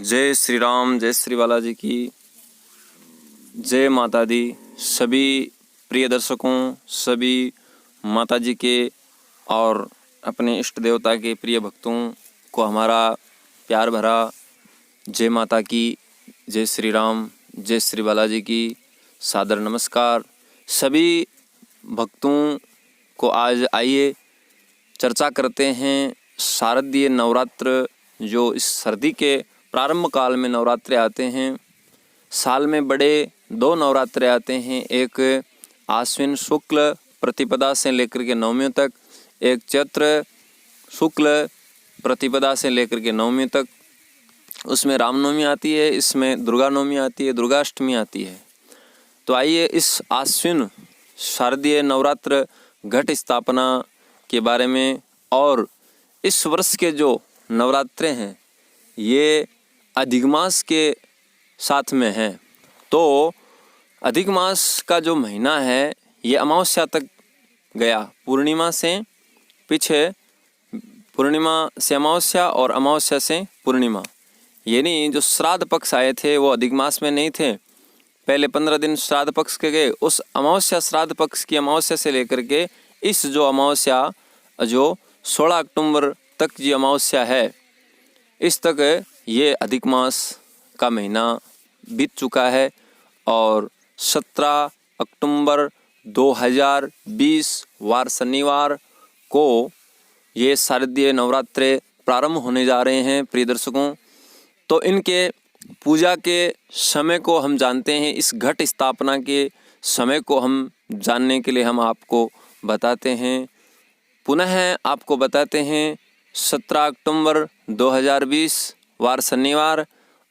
जय श्री राम, जय श्री बालाजी की जय माता दी। सभी प्रिय दर्शकों, सभी माता जी के और अपने इष्ट देवता के प्रिय भक्तों को हमारा प्यार भरा जय माता की, जय श्री राम, जय श्री बालाजी की सादर नमस्कार। सभी भक्तों को आज आइए चर्चा करते हैं शारदीय नवरात्र, जो इस सर्दी के प्रारंभ काल में नवरात्रे आते हैं। साल में बड़े दो नवरात्रे आते हैं, एक आश्विन शुक्ल प्रतिपदा से लेकर के नवमी तक, एक चैत्र शुक्ल प्रतिपदा से लेकर के नवमी तक। उसमें रामनवमी आती है, इसमें दुर्गा नवमी आती है, दुर्गाष्टमी आती है। तो आइए इस आश्विन शारदीय नवरात्र घट स्थापना के बारे में, और इस वर्ष के जो नवरात्रे हैं ये अधिक मास के साथ में हैं। तो अधिक मास का जो महीना है ये अमावस्या तक गया, पूर्णिमा से पीछे, पूर्णिमा से अमावस्या और अमावस्या से पूर्णिमा। यानी जो श्राद्ध पक्ष आए थे वो अधिक मास में नहीं थे। पहले 15 दिन श्राद्ध पक्ष के गए, उस अमावस्या श्राद्ध पक्ष की अमावस्या से लेकर के इस जो अमावस्या जो 16 अक्टूबर तक जी अमावस्या है, इस तक ये अधिक मास का महीना बीत चुका है। और 17 अक्टूबर 2020 वार शनिवार को ये शारदीय नवरात्रे प्रारंभ होने जा रहे हैं प्रिय दर्शकों। तो इनके पूजा के समय को हम जानते हैं, इस घट स्थापना के समय को हम जानने के लिए हम आपको बताते हैं, पुनः आपको बताते हैं 17 अक्टूबर 2020 वार शनिवार।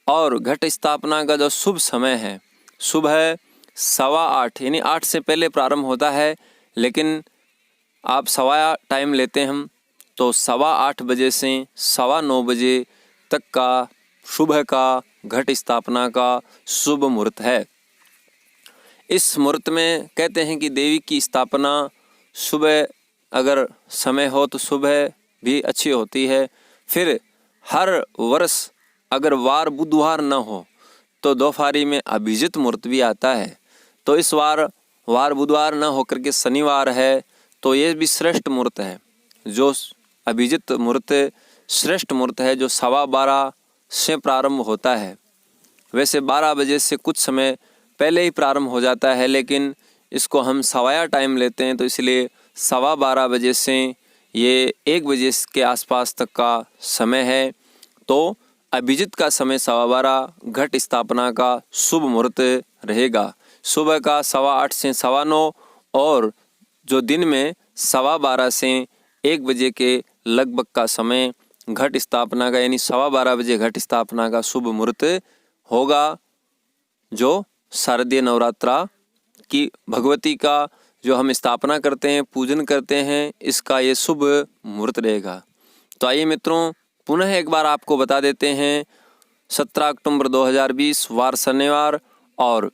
और घट स्थापना का जो शुभ समय है, सुबह 8:15 यानी 8 से पहले प्रारंभ होता है, लेकिन आप सवा टाइम लेते हैं हम, तो 8:15 बजे से 9:15 बजे तक का सुबह का घट स्थापना का शुभ मुहूर्त है। इस मुहूर्त में कहते हैं कि देवी की स्थापना सुबह अगर समय हो तो सुबह भी अच्छी होती है। फिर हर वर्ष अगर वार बुधवार न हो तो दोपहरी में अभिजित मुहूर्त भी आता है। तो इस वार बुधवार न होकर के शनिवार है, तो ये भी श्रेष्ठ मुहूर्त है। जो अभिजित मुहूर्त श्रेष्ठ मुहूर्त है, जो 12:15 से प्रारंभ होता है। वैसे 12 बजे से कुछ समय पहले ही प्रारंभ हो जाता है, लेकिन इसको हम सवाया टाइम लेते हैं, तो इसलिए 12:15 बजे से ये 1 बजे के आसपास तक का समय है। तो अभिजित का समय 12:15 घट स्थापना का शुभ मुहूर्त रहेगा। सुबह का 8:15 से 9:15, और जो दिन में 12:15 से 1 बजे के लगभग का समय घट स्थापना का, यानी 12:15 बजे घट स्थापना का शुभ मुहूर्त होगा। जो शारदीय नवरात्रा की भगवती का जो हम स्थापना करते हैं, पूजन करते हैं, इसका ये शुभ मुहूर्त रहेगा। तो आइए मित्रों, पुनः एक बार आपको बता देते हैं 17 अक्टूबर 2020 वार शनिवार, और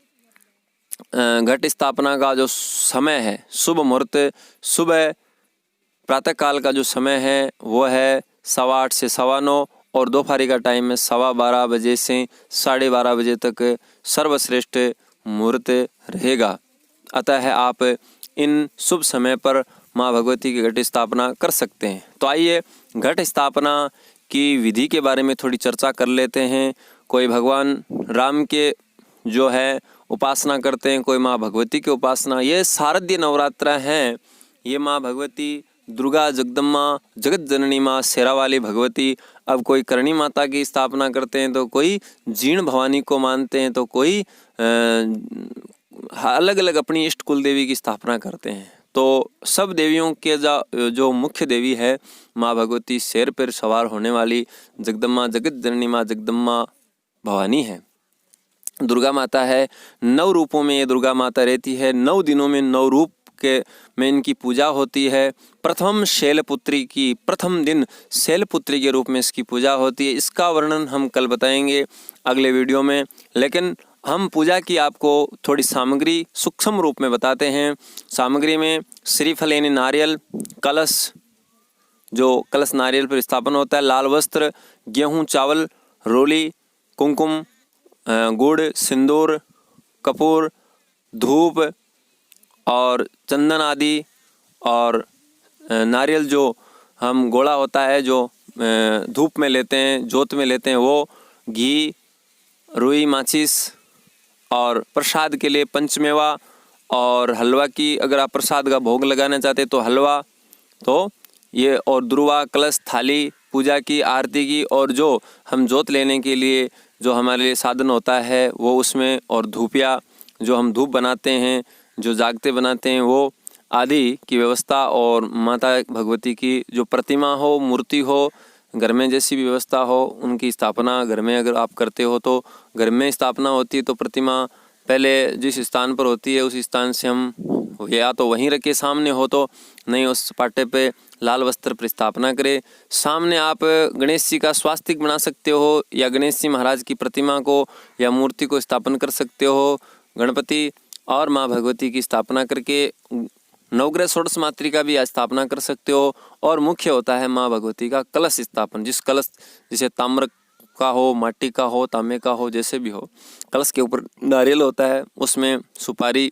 घट स्थापना का जो समय है, शुभ मुहूर्त सुबह प्रातःकाल का जो समय है वो है 8:15 से 9:15, और दोपहर का टाइम में 12:15 बजे से 12:30 बजे तक सर्वश्रेष्ठ मुहूर्त रहेगा। अतः आप इन शुभ समय पर माँ भगवती की घट स्थापना कर सकते हैं। तो आइए घट स्थापना की विधि के बारे में थोड़ी चर्चा कर लेते हैं। कोई भगवान राम के जो है उपासना करते हैं, कोई माँ भगवती की उपासना। ये शारदीय नवरात्र हैं, ये माँ भगवती दुर्गा जगदम्मा जगत जननी माँ शेरावाली भगवती। अब कोई करणी माता की स्थापना करते हैं, तो कोई जीर्ण भवानी को मानते हैं, तो कोई अलग अलग अपनी इष्ट कुल देवी की स्थापना करते हैं। तो सब देवियों के जो मुख्य देवी है माँ भगवती, शेर पर सवार होने वाली जगदम्मा जगत जननी माँ जगदम्मा भवानी है, दुर्गा माता है। 9 रूपों में ये दुर्गा माता रहती है। 9 दिनों में 9 रूप के में इनकी पूजा होती है। प्रथम शैलपुत्री की, प्रथम दिन शैलपुत्री के रूप में इसकी पूजा होती है। इसका वर्णन हम कल बताएंगे अगले वीडियो में, लेकिन हम पूजा की आपको थोड़ी सामग्री सूक्ष्म रूप में बताते हैं। सामग्री में श्रीफल यानी नारियल, कलश, जो कलश नारियल पर स्थापन होता है, लाल वस्त्र, गेहूं, चावल, रोली, कुमकुम, गुड़, सिंदूर, कपूर, धूप और चंदन आदि, और नारियल जो हम गोला होता है जो धूप में लेते हैं, जोत में लेते हैं, वो, घी, रुई, माचिस, और प्रसाद के लिए पंचमेवा और हलवा की, अगर आप प्रसाद का भोग लगाना चाहते तो हलवा, तो ये, और दुर्वा, कलश, थाली पूजा की, आरती की, और जो हम जोत लेने के लिए जो हमारे लिए साधन होता है वो उसमें, और धूपिया जो हम धूप बनाते हैं, जो जागते बनाते हैं वो आदि की व्यवस्था, और माता भगवती की जो प्रतिमा हो, मूर्ति हो, घर में जैसी भी व्यवस्था हो उनकी स्थापना घर में अगर आप करते हो तो घर में स्थापना होती है तो प्रतिमा पहले जिस स्थान पर होती है उस स्थान से हम या तो वहीं रखे सामने हो तो नहीं, उस पाटे पे लाल वस्त्र पर स्थापना करें। सामने आप गणेश जी का स्वास्तिक बना सकते हो या गणेश जी महाराज की प्रतिमा को या मूर्ति को स्थापन कर सकते हो। गणपति और माँ भगवती की स्थापना करके नवग्रह षोडश मातृका भी स्थापना कर सकते हो। और मुख्य होता है माँ भगवती का कलश स्थापन, जिस कलश जिसे ताम्र का हो, माटी का हो, तांबे का हो, जैसे भी हो, कलश के ऊपर नारियल होता है, उसमें सुपारी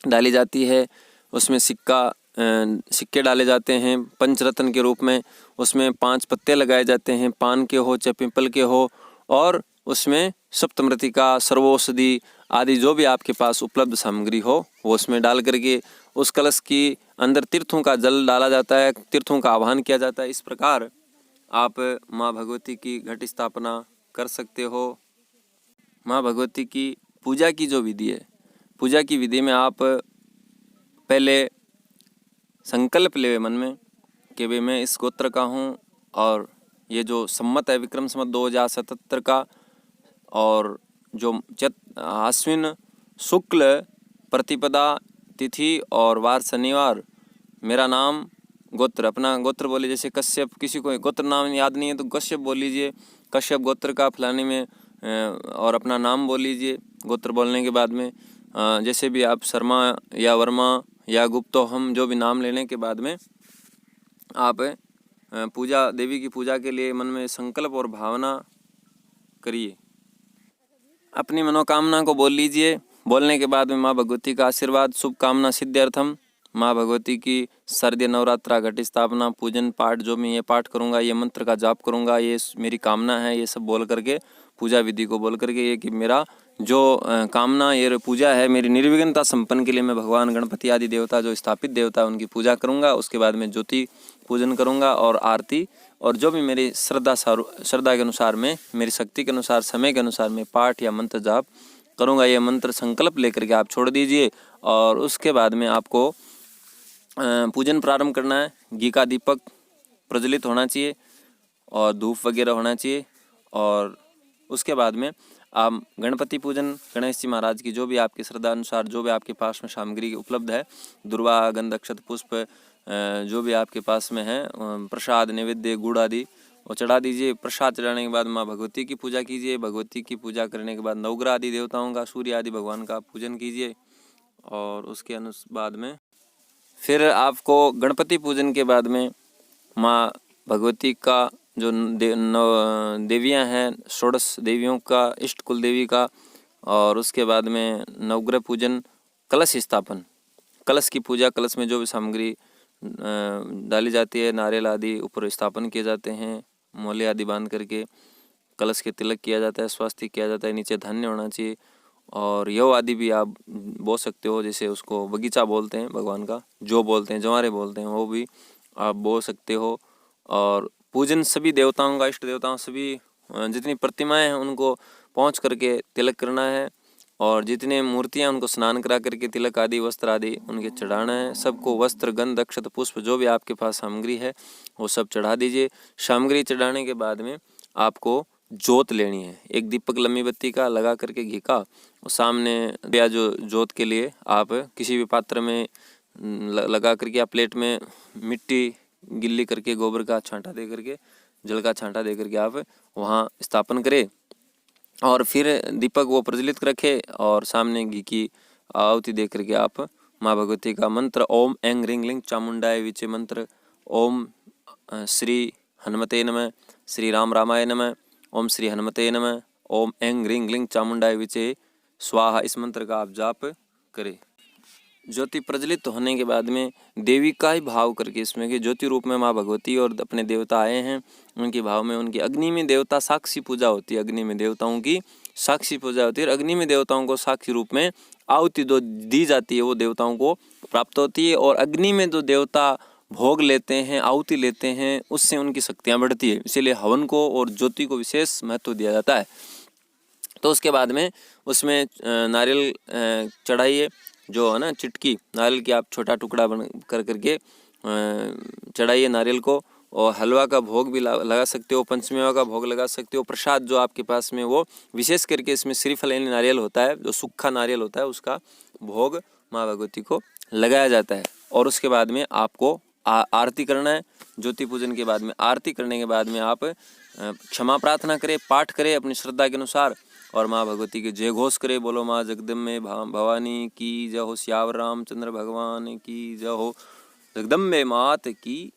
डाली जाती है, उसमें सिक्के डाले जाते हैं पंचरत्न के रूप में, उसमें 5 पत्ते लगाए जाते हैं, पान के हो चाहे पीपल के हो, और उसमें सप्तमृतिका, सर्वौषधि आदि जो भी आपके पास उपलब्ध सामग्री हो वो उसमें डाल करके उस कलश की अंदर तीर्थों का जल डाला जाता है, तीर्थों का आह्वान किया जाता है। इस प्रकार आप माँ भगवती की घट स्थापना कर सकते हो। माँ भगवती की पूजा की जो विधि है, पूजा की विधि में आप पहले संकल्प ले मन में कि भाई मैं इस गोत्र का हूँ, और ये जो सम्मत है विक्रम संवत 2077 का, और जो आश्विन शुक्ल प्रतिपदा तिथि और वार शनिवार, मेरा नाम, गोत्र, अपना गोत्र बोलिए, जैसे कश्यप, किसी को गोत्र नाम याद नहीं है तो कश्यप बोल लीजिए, कश्यप गोत्र का फलाने में, और अपना नाम बोल लीजिए गोत्र बोलने के बाद में। जैसे भी आप शर्मा या वर्मा या गुप्तो, हम जो भी नाम लेने के बाद में आप पूजा, देवी की पूजा के लिए मन में संकल्प और भावना करिए, अपनी मनोकामना को बोल लीजिए। बोलने के बाद में माँ भगवती का आशीर्वाद, शुभकामना सिद्ध्यर्थम, माँ भगवती की शारदीय नवरात्रा घट स्थापना, पूजन पाठ, जो मैं ये पाठ करूँगा, ये मंत्र का जाप करूँगा, ये मेरी कामना है, ये सब बोल करके पूजा विधि को बोल करके, ये कि मेरा जो कामना, ये पूजा है मेरी निर्विघ्नता संपन्न के लिए मैं भगवान गणपति आदि देवता जो स्थापित देवता है उनकी पूजा करूँगा। उसके बाद में ज्योति पूजन करूँगा और आरती, और जो भी मेरी श्रद्धा के अनुसार में, मेरी शक्ति के अनुसार, समय के अनुसार मैं पाठ या मंत्र जाप करूँगा। ये मंत्र संकल्प लेकर के आप छोड़ दीजिए, और उसके बाद में आपको पूजन प्रारंभ करना है। घी का दीपक प्रज्वलित होना चाहिए और धूप वगैरह होना चाहिए, और उसके बाद में आप गणपति पूजन, गणेश जी महाराज की जो भी आपकी श्रद्धा अनुसार, जो भी आपके पास में सामग्री उपलब्ध है, दुर्वा, गंध, अक्षत, पुष्प, जो भी आपके पास में है, प्रसाद, नैवेद्य, गुड़ आदि, वो चढ़ा दीजिए। प्रसाद चढ़ाने के बाद माँ भगवती की पूजा कीजिए। भगवती की पूजा करने के बाद नवग्रह आदि देवताओं का, सूर्य आदि भगवान का पूजन कीजिए, और उसके बाद में फिर आपको गणपति पूजन के बाद में माँ भगवती का जो देवियाँ हैं, षोडश देवियों का, इष्ट कुल देवी का, और उसके बाद में नवग्रह पूजन, कलश स्थापन, कलश की पूजा, कलश में जो भी सामग्री डाली जाती है, नारियल आदि ऊपर स्थापन किए जाते हैं, मोले आदि बांध करके कलश के तिलक किया जाता है, स्वास्तिक किया जाता है, नीचे धान्य होना चाहिए, और यव आदि भी आप बो सकते हो, जैसे उसको बगीचा बोलते हैं भगवान का, जो बोलते हैं, जवारे बोलते हैं, वो भी आप बो सकते हो। और पूजन सभी देवताओं का, इष्ट देवताओं, सभी जितनी प्रतिमाएं हैं उनको पहुंच करके तिलक करना है, और जितने मूर्तियां उनको स्नान करा करके तिलक आदि, वस्त्र आदि उनके चढ़ाना है। सबको वस्त्र, गंध, अक्षत, पुष्प, जो भी आपके पास सामग्री है वो सब चढ़ा दीजिए। सामग्री चढ़ाने के बाद में आपको जोत लेनी है, एक दीपक लंबी बत्ती का लगा करके घी का, सामने या जो जोत के लिए आप किसी भी पात्र में लगा करके, आप प्लेट में मिट्टी गिल्ली करके, गोबर का छांटा दे करके, जल का छांटा दे करके आप वहाँ स्थापन करें, और फिर दीपक वो प्रज्वलित रखे, और सामने घी की आहुति दे करके आप माँ भगवती का मंत्र, ओम ऐं ह्रीं क्लीं चामुंडाय विचे मंत्र, ओम श्री हनुमते नमः, श्री राम रामाय नमः, ओम श्री हनुमते नमः, ओम ऐं ह्रीं क्लीं चामुंडाय विचे स्वाहा इस मंत्र का आप जाप करें। ज्योति प्रज्वलित होने के बाद में देवी का ही भाव करके इसमें कि ज्योति रूप में माँ भगवती और अपने देवता आए हैं, उनके भाव में उनकी अग्नि में देवता साक्षी पूजा होती है। अग्नि में देवताओं की साक्षी पूजा होती है और अग्नि में देवताओं को साक्षी रूप में आहुति जो दी जाती है वो देवताओं को प्राप्त होती है। और अग्नि में जो देवता भोग लेते हैं, आहुति लेते हैं, उससे उनकी शक्तियाँ बढ़ती है। इसीलिए हवन को और ज्योति को विशेष महत्व दिया जाता है। तो उसके बाद में उसमें नारियल चढ़ाइए, जो है ना चिटकी नारियल की आप छोटा टुकड़ा बन करके चढ़ाइए नारियल को। और हलवा का भोग भी लगा सकते हो, पंचमेवा का भोग लगा सकते हो। प्रसाद जो आपके पास में वो विशेष करके इसमें श्रीफल यानी नारियल होता है, जो सूखा नारियल होता है, उसका भोग माँ भगवती को लगाया जाता है। और उसके बाद में आपको आरती करना है। ज्योति पूजन के बाद में आरती करने के बाद में आप क्षमा प्रार्थना करें, पाठ करें अपनी श्रद्धा के अनुसार और माँ भगवती के जय घोष करे। बोलो माँ जगदम्बे भवानी की जय हो, श्यावर रामचंद्र भगवान की जय हो, जगदम्बे मात की।